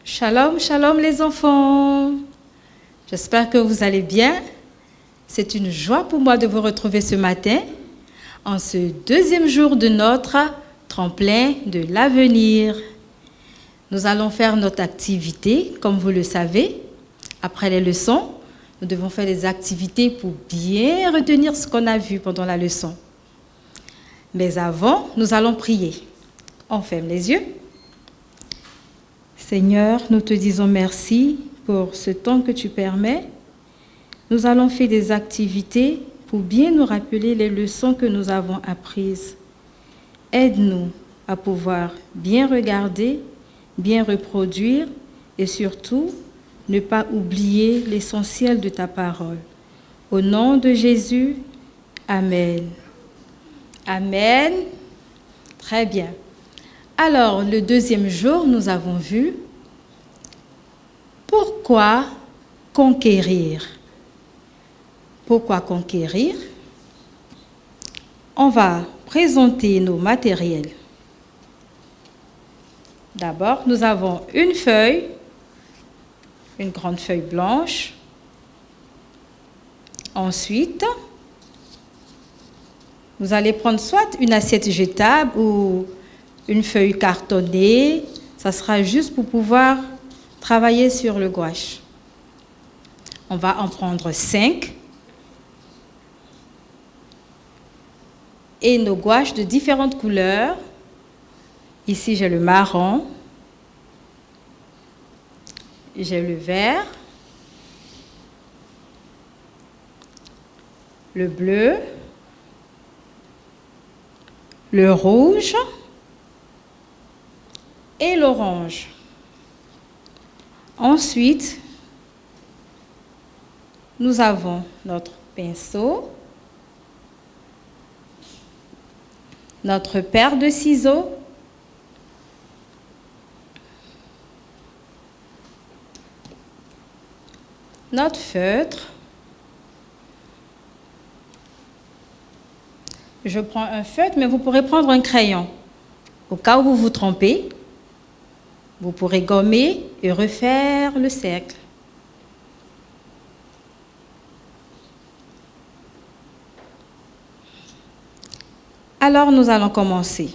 Shalom, shalom les enfants. J'espère que vous allez bien. C'est une joie pour moi de vous retrouver ce matin en ce deuxième jour de notre tremplin de l'avenir. Nous allons faire notre activité, comme vous le savez. Après les leçons, nous devons faire des activités pour bien retenir ce qu'on a vu pendant la leçon. Mais avant, nous allons prier. On ferme les yeux. Seigneur, nous te disons merci pour ce temps que tu permets. Nous allons faire des activités pour bien nous rappeler les leçons que nous avons apprises. Aide-nous à pouvoir bien regarder, bien reproduire et surtout ne pas oublier l'essentiel de ta parole. Au nom de Jésus, Amen. Amen. Très bien. Alors, le deuxième jour, nous avons vu pourquoi conquérir. Pourquoi conquérir? On va présenter nos matériels. D'abord, nous avons une feuille, une grande feuille blanche. Ensuite, vous allez prendre soit une assiette jetable ou une feuille cartonnée, ça sera juste pour pouvoir travailler sur le gouache. On va en prendre 5. Et nos gouaches de différentes couleurs. Ici, j'ai le marron, j'ai le vert, le bleu, le rouge et l'orange. Ensuite, nous avons notre pinceau, notre paire de ciseaux, notre feutre. Je prends un feutre, mais vous pourrez prendre un crayon. Au cas où vous vous trompez, vous pourrez gommer et refaire le cercle. Alors, nous allons commencer.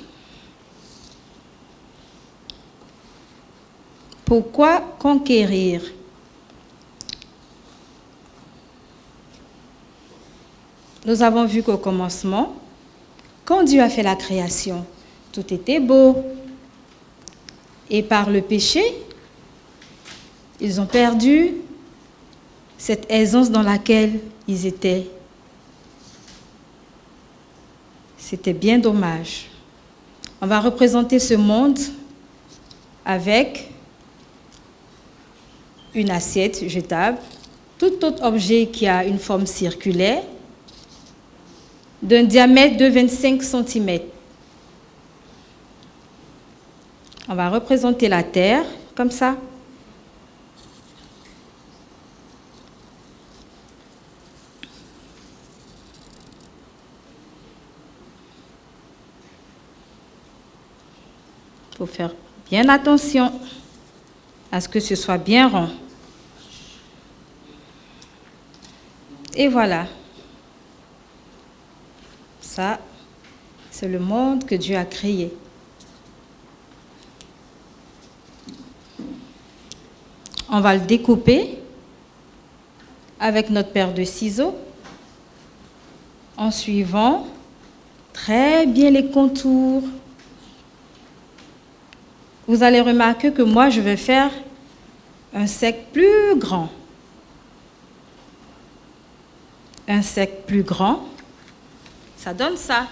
Pourquoi conquérir? Nous avons vu qu'au commencement, quand Dieu a fait la création, tout était beau. Et par le péché, ils ont perdu cette aisance dans laquelle ils étaient. C'était bien dommage. On va représenter ce monde avec une assiette jetable, tout autre objet qui a une forme circulaire, d'un diamètre de 25 cm. On va représenter la terre comme ça. Il faut faire bien attention à ce que ce soit bien rond. Et voilà. Ça, c'est le monde que Dieu a créé. On va le découper avec notre paire de ciseaux en suivant très bien les contours. Vous allez remarquer que moi, je vais faire un cercle plus grand. Un cercle plus grand, ça donne ça.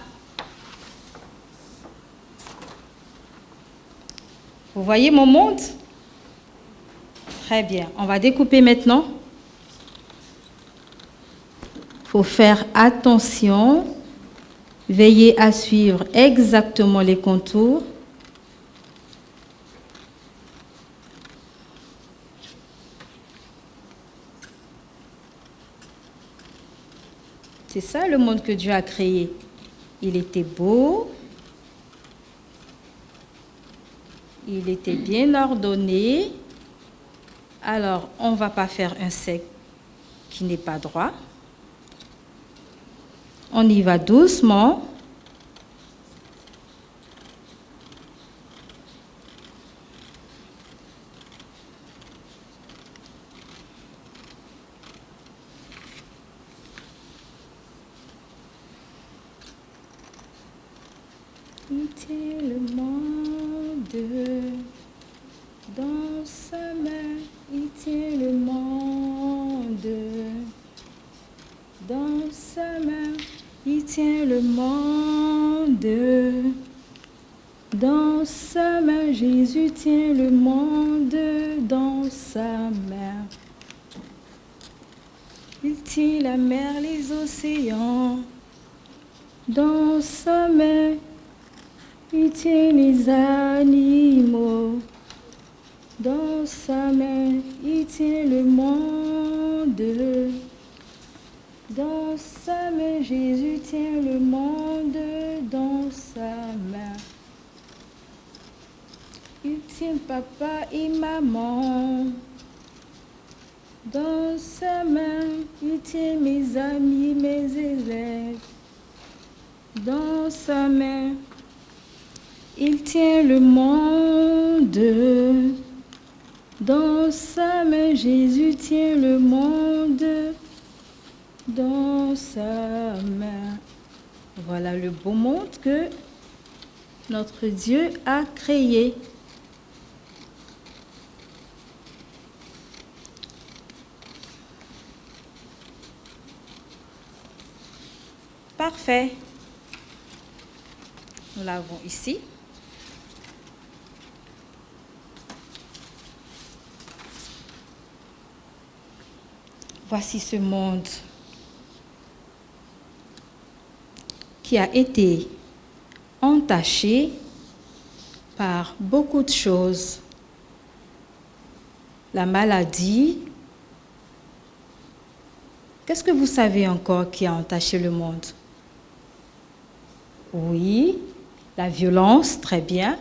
Vous voyez mon monde? Très bien. On va découper maintenant. faut faire attention, veillez à suivre exactement les contours. C'est ça le monde que Dieu a créé. Il était beau, il était bien ordonné. Alors, on ne va pas faire un cercle qui n'est pas droit. On y va doucement. Il tient le monde dans sa main. Il tient le monde dans sa main. Il tient le monde dans sa main. Jésus tient le monde dans sa main. Il tient la mer, les océans dans sa main. Il tient les animaux dans sa main. Il tient le monde dans sa main. Jésus tient le monde dans sa main. Il tient papa et maman dans sa main. Il tient mes amis, mes élèves dans sa main. Il tient le monde dans sa main. Jésus tient le monde dans sa main. Voilà le beau monde que notre Dieu a créé. Parfait. Nous l'avons ici. Voici ce monde qui a été entaché par beaucoup de choses. La maladie. Qu'est-ce que vous savez encore qui a entaché le monde? Oui, la violence, très bien.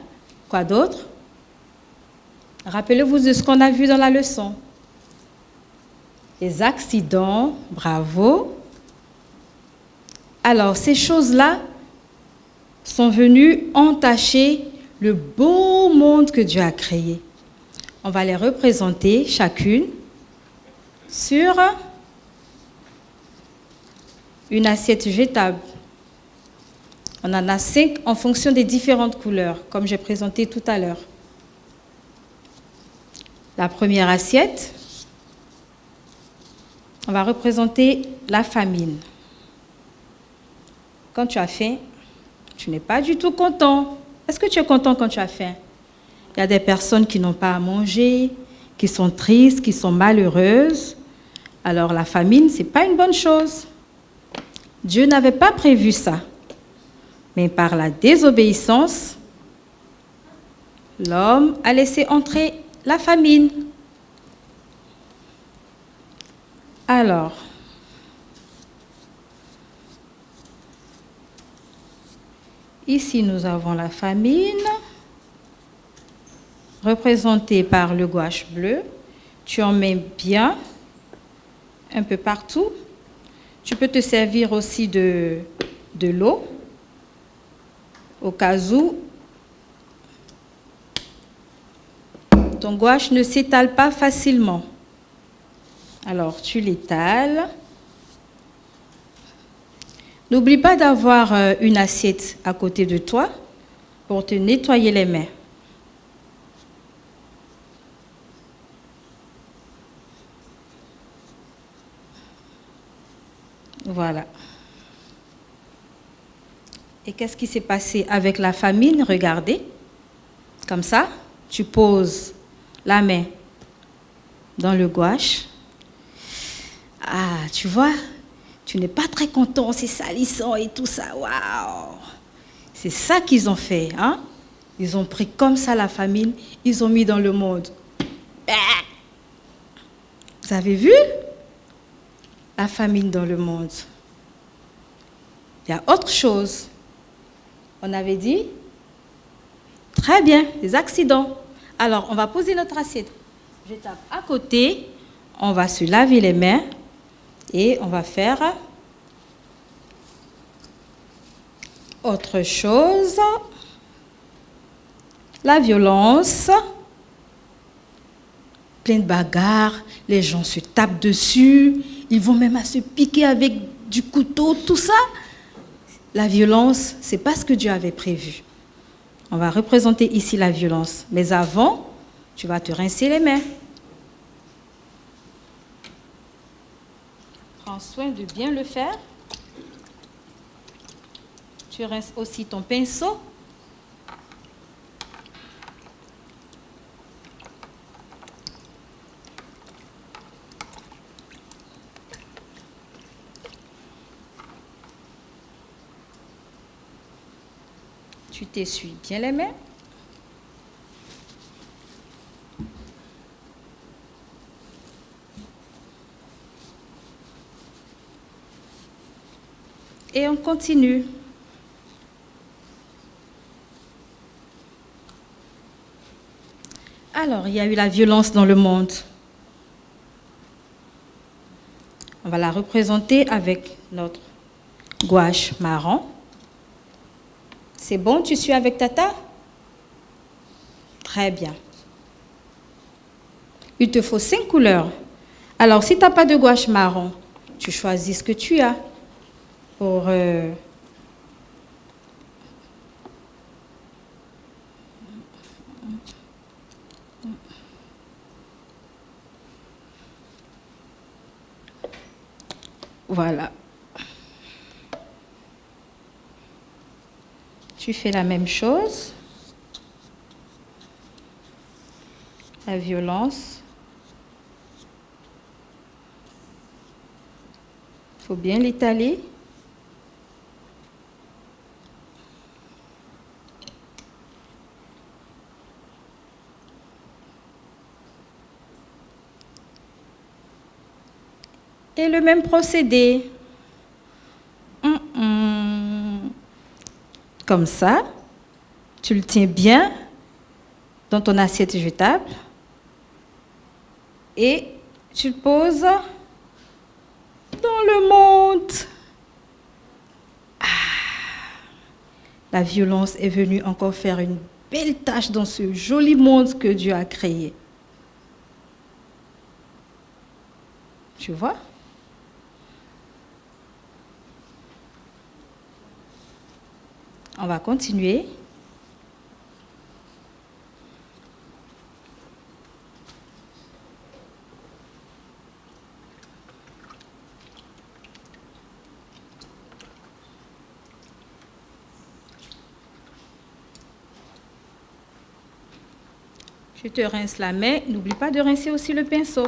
Quoi d'autre? Rappelez-vous de ce qu'on a vu dans la leçon. Les accidents, bravo. Alors, ces choses-là sont venues entacher le beau monde que Dieu a créé. On va les représenter chacune sur une assiette jetable. On en a 5 en fonction des différentes couleurs, comme j'ai présenté tout à l'heure. La première assiette, on va représenter la famine. Quand tu as faim, tu n'es pas du tout content. Est-ce que tu es content quand tu as faim? Il y a des personnes qui n'ont pas à manger, qui sont tristes, qui sont malheureuses. Alors la famine, ce n'est pas une bonne chose. Dieu n'avait pas prévu ça. Mais par la désobéissance, l'homme a laissé entrer la famine. Alors, ici nous avons la famine, représentée par le gouache bleu. Tu en mets bien, un peu partout. Tu peux te servir aussi de l'eau, au cas où ton gouache ne s'étale pas facilement. Alors, tu l'étales. N'oublie pas d'avoir une assiette à côté de toi pour te nettoyer les mains. Voilà. Et qu'est-ce qui s'est passé avec la famine? Regardez. Comme ça, tu poses la main dans le gouache. Ah, tu vois, Tu n'es pas très content, c'est salissant et tout ça. Waouh! C'est ça qu'ils ont fait, hein? Ils ont pris comme ça la famine, ils ont mis dans le monde. Vous avez vu? La famine dans le monde. Il y a autre chose. On avait dit? Très bien, des accidents. Alors, on va poser notre assiette. Je tape à côté, on va se laver les mains et on va faire autre chose. La violence, plein de bagarres, les gens se tapent dessus, ils vont même à se piquer avec du couteau, tout ça. La violence, ce n'est pas ce que Dieu avait prévu. On va représenter ici la violence. Mais avant, tu vas te rincer les mains. Prends soin de bien le faire. Tu rinces aussi ton pinceau. Tu t'essuies bien les mains. Et on continue. Alors, il y a eu la violence dans le monde. On va la représenter avec notre gouache marron. C'est bon, tu suis avec Tata? Très bien. Il te faut 5 couleurs. Alors, si tu n'as pas de gouache marron, tu choisis ce que tu as pour... Voilà. Tu fais la même chose. La violence. Il faut bien l'étaler. Et le même procédé. Comme ça, tu le tiens bien dans ton assiette jetable et tu le poses dans le monde. La violence est venue encore faire une belle tâche dans ce joli monde que Dieu a créé. Tu vois? On va continuer. Tu te rinces la main. N'oublie pas de rincer aussi le pinceau.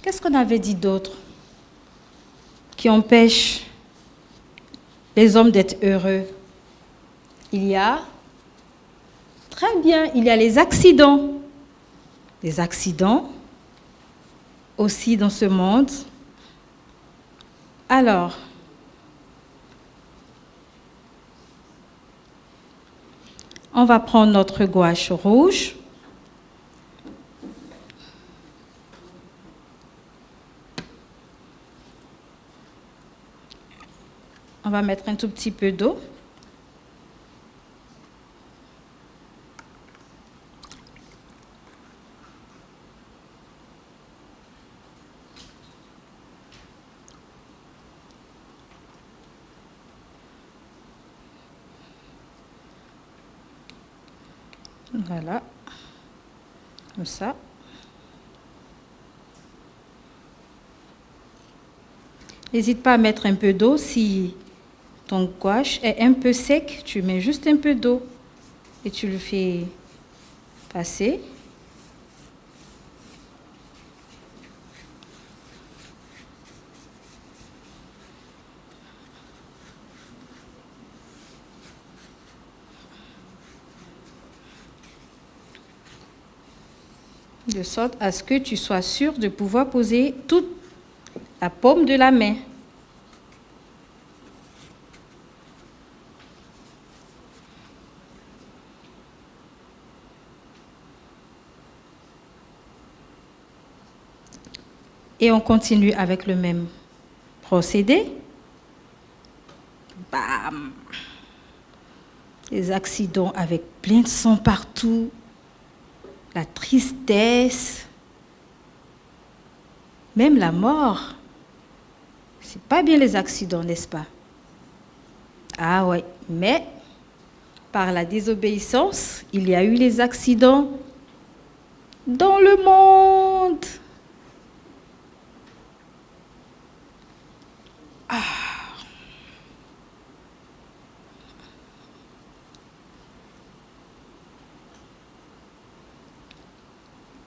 Qu'est-ce qu'on avait dit d'autre qui empêche les hommes d'être heureux? Il y a, très bien, il y a les accidents. Les accidents aussi dans ce monde. Alors, on va prendre notre gouache rouge. On va mettre un tout petit peu d'eau. Voilà, comme ça. N'hésite pas à mettre un peu d'eau. Si ton gouache est un peu sec, tu mets juste un peu d'eau et tu le fais passer. De sorte à ce que tu sois sûr de pouvoir poser toute la paume de la main. Et on continue avec le même procédé. Bam! Les accidents avec plein de sang partout, la tristesse, même la mort. C'est pas bien les accidents, n'est-ce pas? Ah ouais, mais par la désobéissance, il y a eu les accidents dans le monde.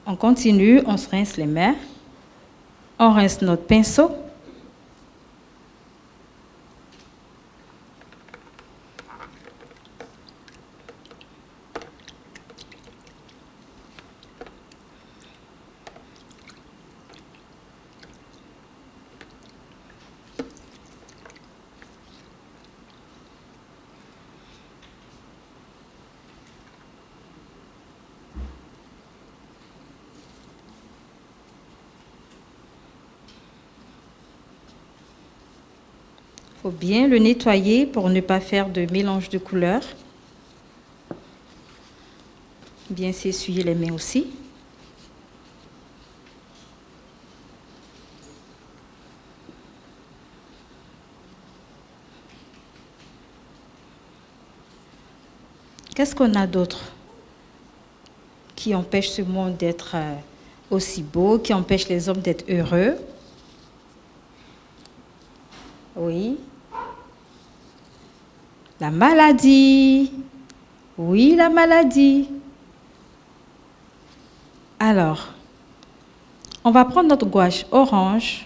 On continue, on se rince les mains, on rince notre pinceau. Il faut bien le nettoyer pour ne pas faire de mélange de couleurs. Bien s'essuyer les mains aussi. Qu'est-ce qu'on a d'autre qui empêche ce monde d'être aussi beau, qui empêche les hommes d'être heureux? Oui. La maladie. Oui, la maladie. Alors, on va prendre notre gouache orange.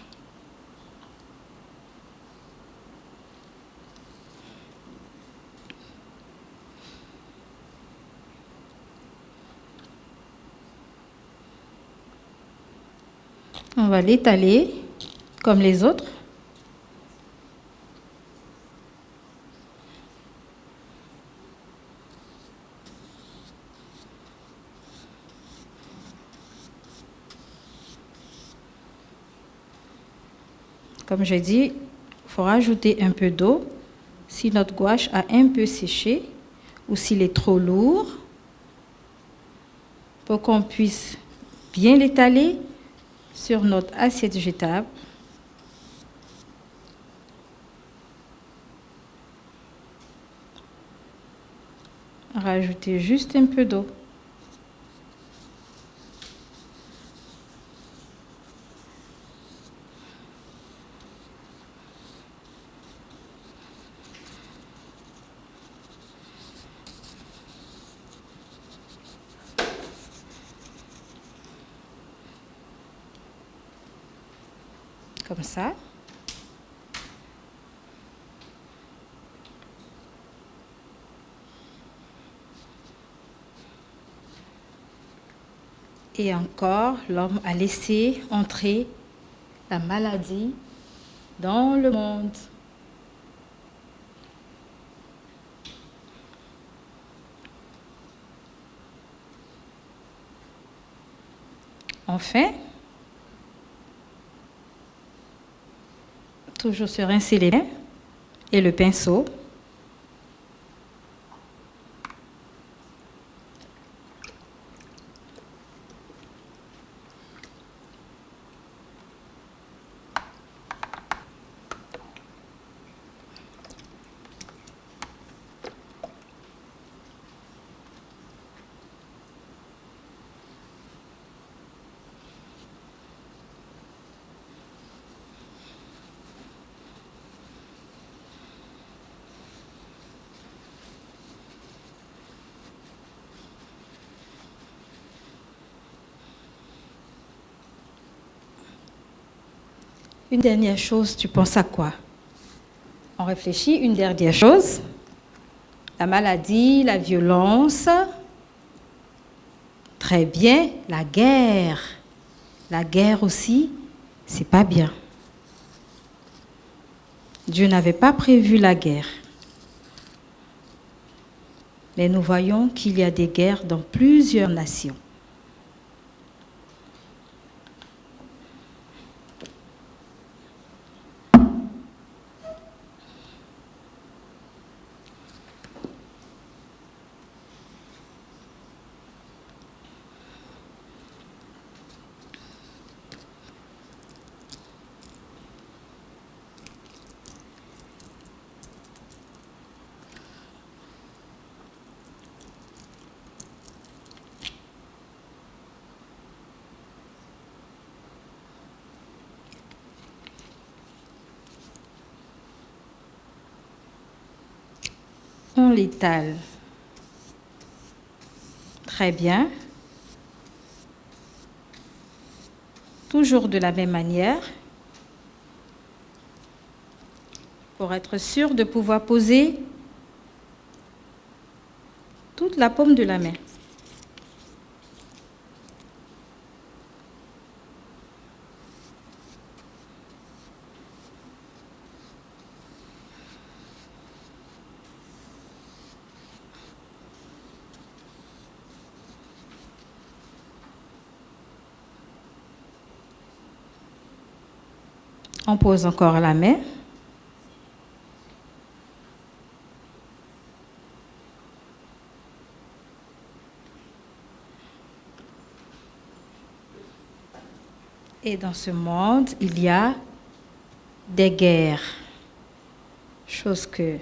On va l'étaler comme les autres. Comme j'ai dit, il faut rajouter un peu d'eau si notre gouache a un peu séché ou s'il est trop lourd pour qu'on puisse bien l'étaler sur notre assiette jetable. Rajouter juste un peu d'eau. Comme ça. Et encore, l'homme a laissé entrer la maladie dans le monde. Enfin, toujours se rincer les mains et le pinceau. Une dernière chose, tu penses à quoi? On réfléchit, une dernière chose. La maladie, la violence. Très bien, la guerre. La guerre aussi, c'est pas bien. Dieu n'avait pas prévu la guerre. Mais nous voyons qu'il y a des guerres dans plusieurs nations. On l'étale. Très bien. Toujours de la même manière. Pour être sûr de pouvoir poser toute la paume de la main. On pose encore la main. Et dans ce monde, il y a des guerres, chose que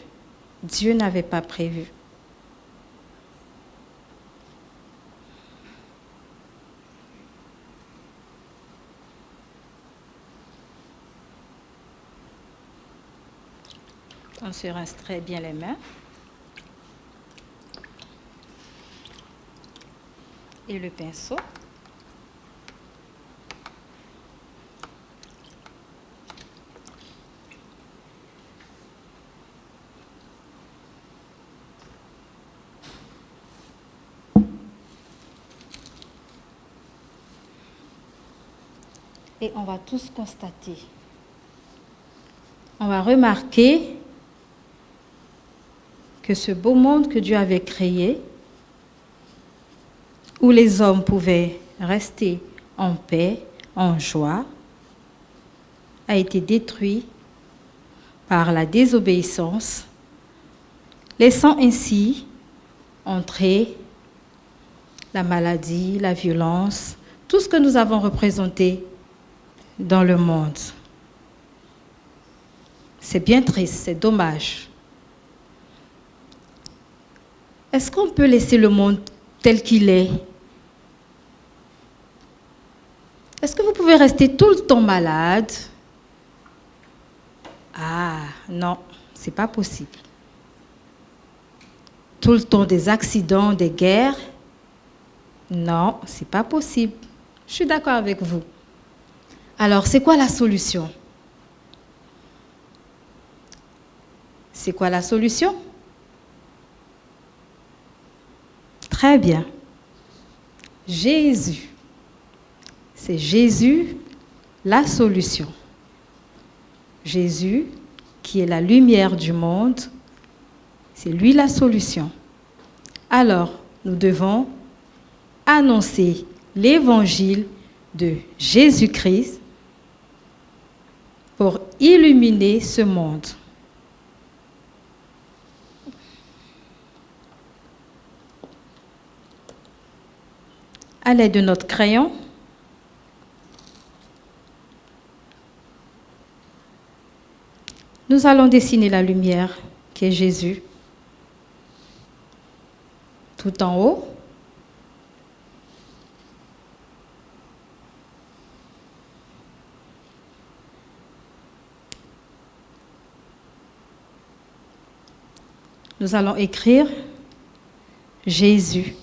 Dieu n'avait pas prévue. On se rince très bien les mains. Et le pinceau. Et on va tous constater. On va remarquer que ce beau monde que Dieu avait créé, où les hommes pouvaient rester en paix, en joie, a été détruit par la désobéissance, laissant ainsi entrer la maladie, la violence, tout ce que nous avons représenté dans le monde. C'est bien triste, c'est dommage. Est-ce qu'on peut laisser le monde tel qu'il est? Est-ce que vous pouvez rester tout le temps malade? Ah, non, c'est pas possible. Tout le temps des accidents, des guerres? Non, c'est pas possible. Je suis d'accord avec vous. Alors, c'est quoi la solution? C'est quoi la solution? Très bien. Jésus. C'est Jésus la solution. Jésus, qui est la lumière du monde, c'est lui la solution. Alors, nous devons annoncer l'évangile de Jésus-Christ pour illuminer ce monde. À l'aide de notre crayon, nous allons dessiner la lumière qui est Jésus tout en haut. Nous allons écrire Jésus.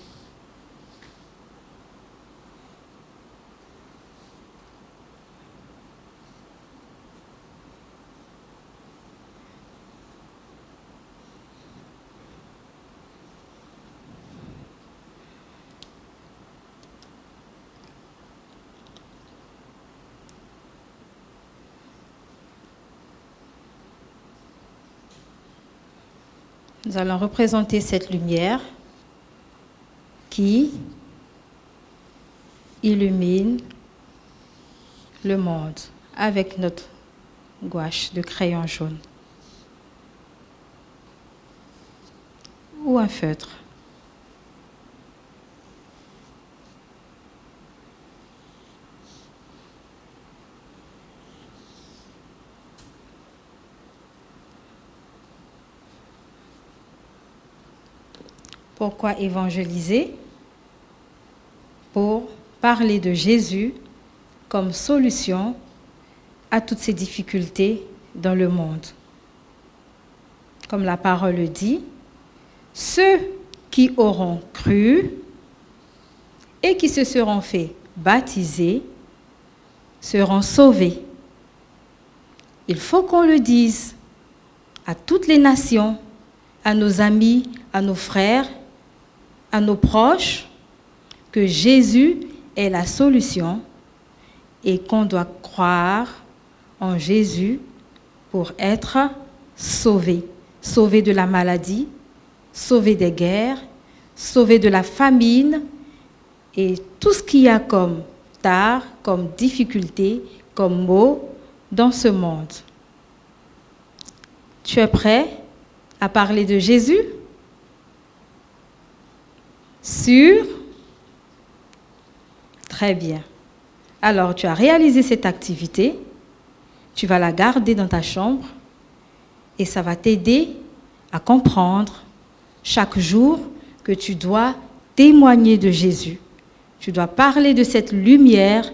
Nous allons représenter cette lumière qui illumine le monde avec notre gouache de crayon jaune ou un feutre. Pourquoi évangéliser? Pour parler de Jésus comme solution à toutes ces difficultés dans le monde. Comme la parole le dit, ceux qui auront cru et qui se seront fait baptiser seront sauvés. Il faut qu'on le dise à toutes les nations, à nos amis, à nos frères, à nos proches, que Jésus est la solution et qu'on doit croire en Jésus pour être sauvé. Sauvé de la maladie, sauvé des guerres, sauvé de la famine et tout ce qu'il y a comme tare, comme difficulté, comme maux dans ce monde. Tu es prêt à parler de Jésus? Sûr? Très bien. Alors, tu as réalisé cette activité, tu vas la garder dans ta chambre et ça va t'aider à comprendre chaque jour que tu dois témoigner de Jésus. Tu dois parler de cette lumière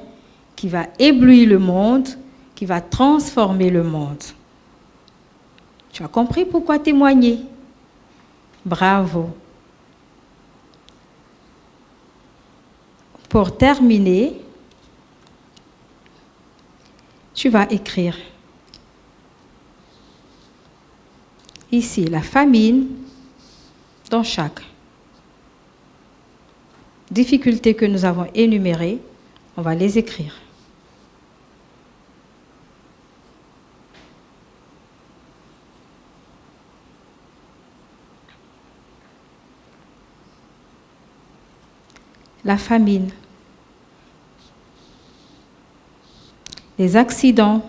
qui va éblouir le monde, qui va transformer le monde. Tu as compris pourquoi témoigner? Bravo. Pour terminer, tu vas écrire ici la famine dans chaque difficulté que nous avons énumérée, on va les écrire. La famine, les accidents,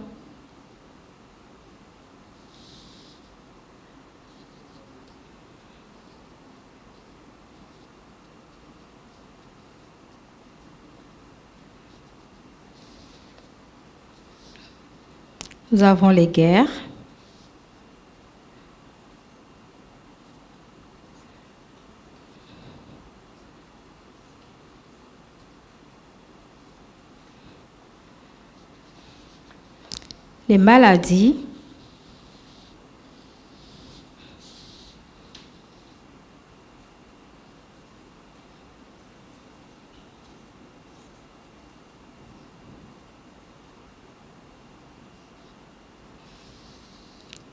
nous avons les guerres, les maladies,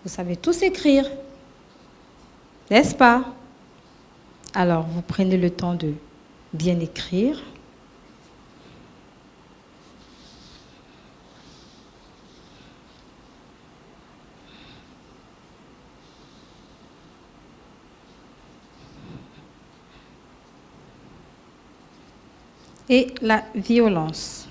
vous savez tous écrire, n'est-ce pas? Alors, vous prenez le temps de bien écrire. Et la violence.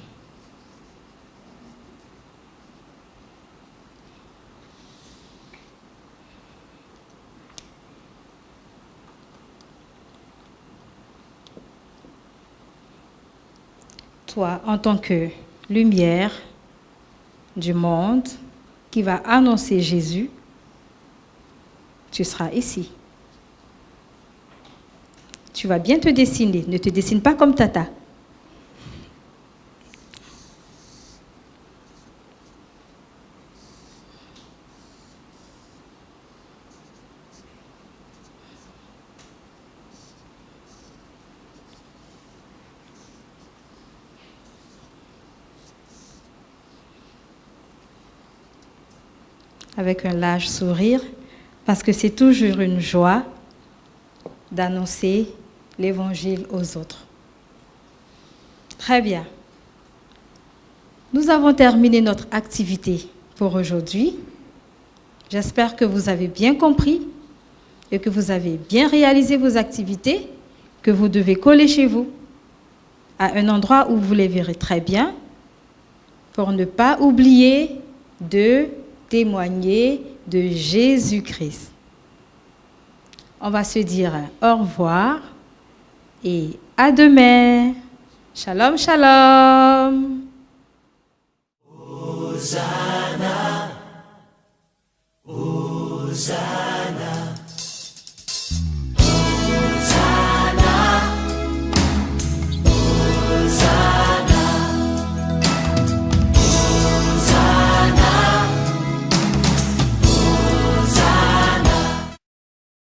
Toi, en tant que lumière du monde qui va annoncer Jésus, tu seras ici. Tu vas bien te dessiner. Ne te dessine pas comme Tata. Avec un large sourire, parce que c'est toujours une joie d'annoncer l'Évangile aux autres. Très bien. Nous avons terminé notre activité pour aujourd'hui. J'espère que vous avez bien compris et que vous avez bien réalisé vos activités, que vous devez coller chez vous, à un endroit où vous les verrez très bien, pour ne pas oublier de témoigner de Jésus-Christ. On va se dire au revoir et à demain. Shalom, shalom. Hosanna, Hosanna.